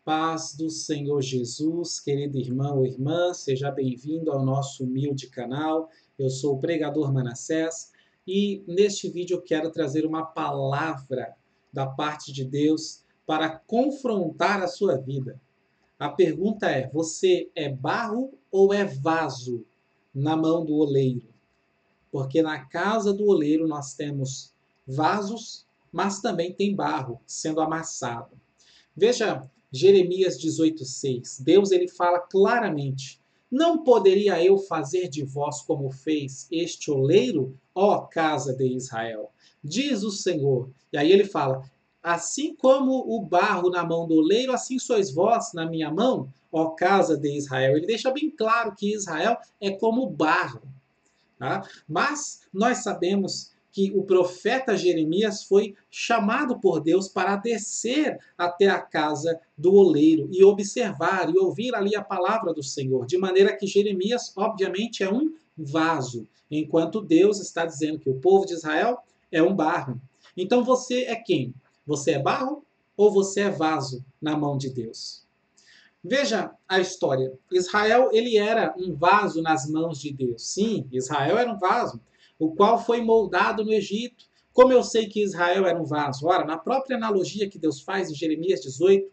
Paz do Senhor Jesus, querido irmão ou irmã, seja bem-vindo ao nosso humilde canal. Eu sou o pregador Manassés e neste vídeo eu quero trazer uma palavra da parte de Deus para confrontar a sua vida. A pergunta é: você é barro ou é vaso na mão do oleiro? Porque na casa do oleiro nós temos vasos, mas também tem barro sendo amassado. Veja Jeremias 18:6. Deus ele fala claramente: Não poderia eu fazer de vós como fez este oleiro, ó casa de Israel? Diz o Senhor. E aí ele fala: Assim como o barro na mão do oleiro, assim sois vós na minha mão, ó casa de Israel. Ele deixa bem claro que Israel é como barro. Tá? Mas nós sabemos que o profeta Jeremias foi chamado por Deus para descer até a casa do oleiro e observar e ouvir ali a palavra do Senhor, de maneira que Jeremias, obviamente, é um vaso, enquanto Deus está dizendo que o povo de Israel é um barro. Então você é quem? Você é barro ou você é vaso na mão de Deus? Veja a história. Israel ele era um vaso nas mãos de Deus. Sim, Israel era um vaso, o qual foi moldado no Egito. Como eu sei que Israel era um vaso? Ora, na própria analogia que Deus faz em Jeremias 18,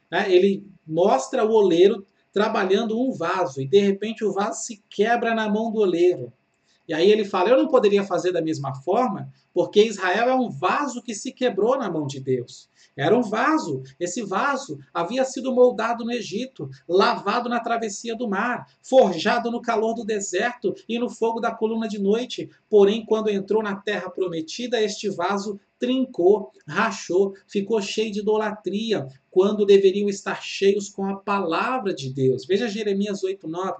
né, ele mostra o oleiro trabalhando um vaso e de repente o vaso se quebra na mão do oleiro. E aí ele fala: Eu não poderia fazer da mesma forma, porque Israel é um vaso que se quebrou na mão de Deus. Era um vaso. Esse vaso havia sido moldado no Egito, lavado na travessia do mar, forjado no calor do deserto e no fogo da coluna de noite. Porém, quando entrou na terra prometida, este vaso trincou, rachou, ficou cheio de idolatria, quando deveriam estar cheios com a palavra de Deus. Veja Jeremias 8:9.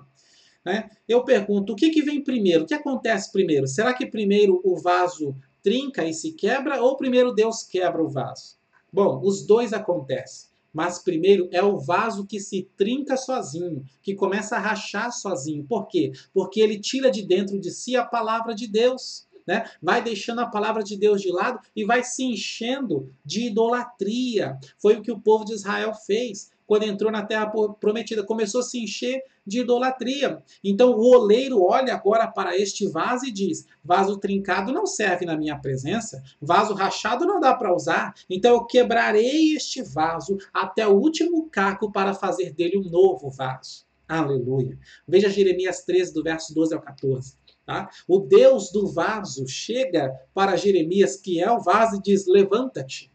Né? Eu pergunto, o que vem primeiro? O que acontece primeiro? Será que primeiro o vaso trinca e se quebra ou primeiro Deus quebra o vaso? Bom, os dois acontecem. Mas primeiro é o vaso que se trinca sozinho, que começa a rachar sozinho. Por quê? Porque ele tira de dentro de si a palavra de Deus. Né? Vai deixando a palavra de Deus de lado e vai se enchendo de idolatria. Foi o que o povo de Israel fez quando entrou na terra prometida. Começou a se encher de idolatria. Então o oleiro olha agora para este vaso e diz: vaso trincado não serve na minha presença, vaso rachado não dá para usar, então eu quebrarei este vaso até o último caco para fazer dele um novo vaso. Aleluia. Veja Jeremias 13, do verso 12 ao 14. Tá? O Deus do vaso chega para Jeremias, que é o vaso, e diz: levanta-te.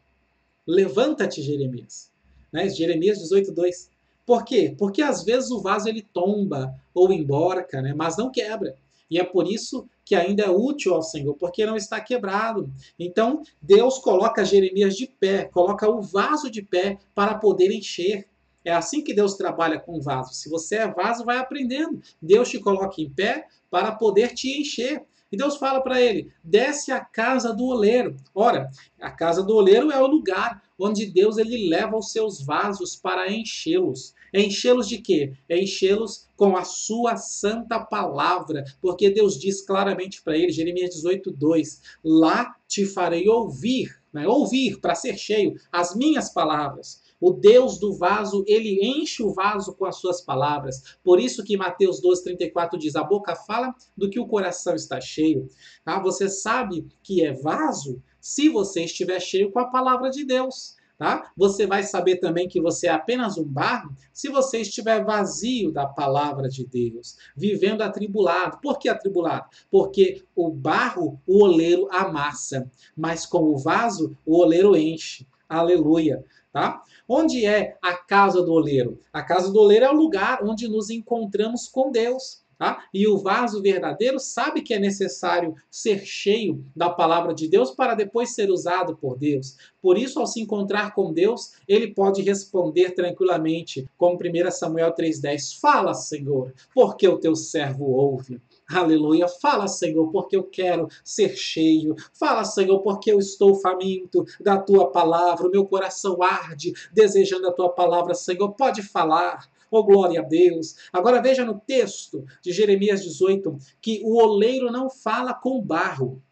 Levanta-te, Jeremias. Né? Jeremias 18:2. Por quê? Porque às vezes o vaso ele tomba ou emborca, né? Mas não quebra. E é por isso que ainda é útil ao Senhor, porque não está quebrado. Então, Deus coloca Jeremias de pé, coloca o vaso de pé para poder encher. É assim que Deus trabalha com o vaso. Se você é vaso, vai aprendendo. Deus te coloca em pé para poder te encher. E Deus fala para ele: desce à casa do oleiro. Ora, a casa do oleiro é o lugar onde Deus ele leva os seus vasos para enchê-los. Enchê-los de quê? Enchê-los com a sua santa palavra, porque Deus diz claramente para ele, Jeremias 18:2, lá te farei ouvir, né? Ouvir para ser cheio as minhas palavras. O Deus do vaso, ele enche o vaso com as suas palavras. Por isso que Mateus 12:34 diz: a boca fala do que o coração está cheio. Ah, você sabe que é vaso se você estiver cheio com a palavra de Deus. Tá? Você vai saber também que você é apenas um barro se você estiver vazio da palavra de Deus, vivendo atribulado. Por que atribulado? Porque o barro, o oleiro amassa, mas com o vaso, o oleiro enche. Aleluia. Tá? Onde é a casa do oleiro? A casa do oleiro é o lugar onde nos encontramos com Deus. Tá? E o vaso verdadeiro sabe que é necessário ser cheio da palavra de Deus para depois ser usado por Deus. Por isso, ao se encontrar com Deus, ele pode responder tranquilamente, como 1 Samuel 3,10: Fala, Senhor, porque o teu servo ouve. Aleluia. Fala, Senhor, porque eu quero ser cheio. Fala, Senhor, porque eu estou faminto da tua palavra. O meu coração arde desejando a tua palavra, Senhor. Pode falar. Oh, glória a Deus. Agora veja no texto de Jeremias 18 que o oleiro não fala com barro.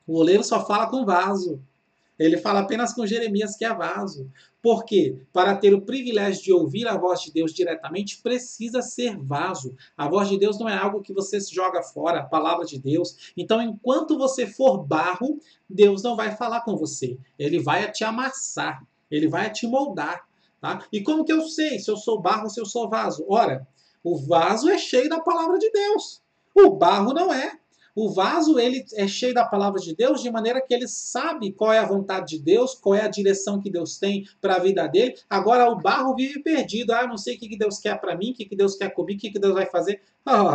O oleiro só fala com vaso. Ele fala apenas com Jeremias que é vaso. Por quê? Para ter o privilégio de ouvir a voz de Deus diretamente, precisa ser vaso. A voz de Deus não é algo que você joga fora, a palavra de Deus. Então, enquanto você for barro, Deus não vai falar com você. Ele vai te amassar, ele vai te moldar. Tá? E como que eu sei se eu sou barro ou se eu sou vaso? Ora, o vaso é cheio da palavra de Deus. O barro não é. O vaso ele é cheio da palavra de Deus de maneira que ele sabe qual é a vontade de Deus, qual é a direção que Deus tem para a vida dele. Agora o barro vive perdido. Ah, eu não sei o que Deus quer para mim, o que Deus quer comigo, o que Deus vai fazer.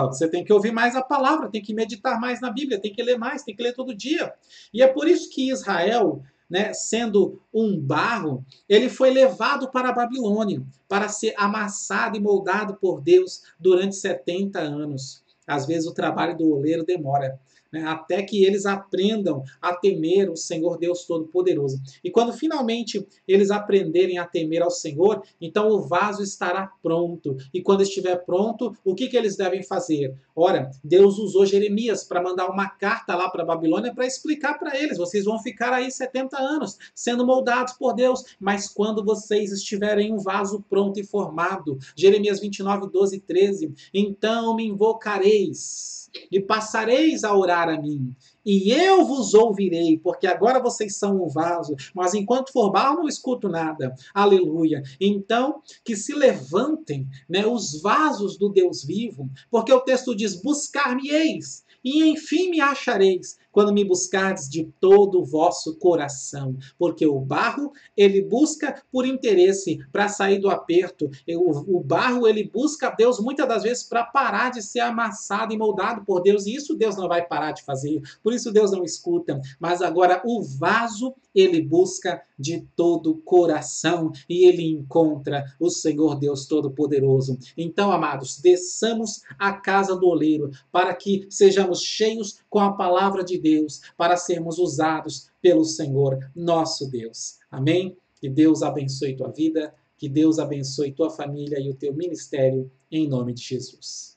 Você tem que ouvir mais a palavra, tem que meditar mais na Bíblia, tem que ler mais, tem que ler todo dia. E é por isso que Israel, né, sendo um barro, ele foi levado para a Babilônia para ser amassado e moldado por Deus durante 70 anos. Às vezes o trabalho do oleiro demora, né, até que eles aprendam a temer o Senhor Deus Todo-Poderoso. E quando finalmente eles aprenderem a temer ao Senhor, então o vaso estará pronto. E quando estiver pronto, o que eles devem fazer? Ora, Deus usou Jeremias para mandar uma carta lá para a Babilônia para explicar para eles: vocês vão ficar aí 70 anos sendo moldados por Deus, mas quando vocês estiverem um vaso pronto e formado, Jeremias 29, 12 e 13, então me invocareis e passareis a orar a mim, e eu vos ouvirei, porque agora vocês são um vaso, mas enquanto for barro não escuto nada. Aleluia. Então, que se levantem, né, os vasos do Deus vivo, porque o texto diz: buscar-me-eis, e enfim me achareis, quando me buscardes de todo o vosso coração. Porque o barro, ele busca por interesse, para sair do aperto. O barro, ele busca Deus muitas das vezes para parar de ser amassado e moldado por Deus, e isso Deus não vai parar de fazer. Por isso Deus não escuta. Mas agora o vaso, ele busca de todo o coração e ele encontra o Senhor Deus Todo-Poderoso. Então, amados, desçamos à casa do oleiro para que sejamos cheios com a palavra de Deus, para sermos usados pelo Senhor nosso Deus. Amém? Que Deus abençoe tua vida, que Deus abençoe tua família e o teu ministério, em nome de Jesus.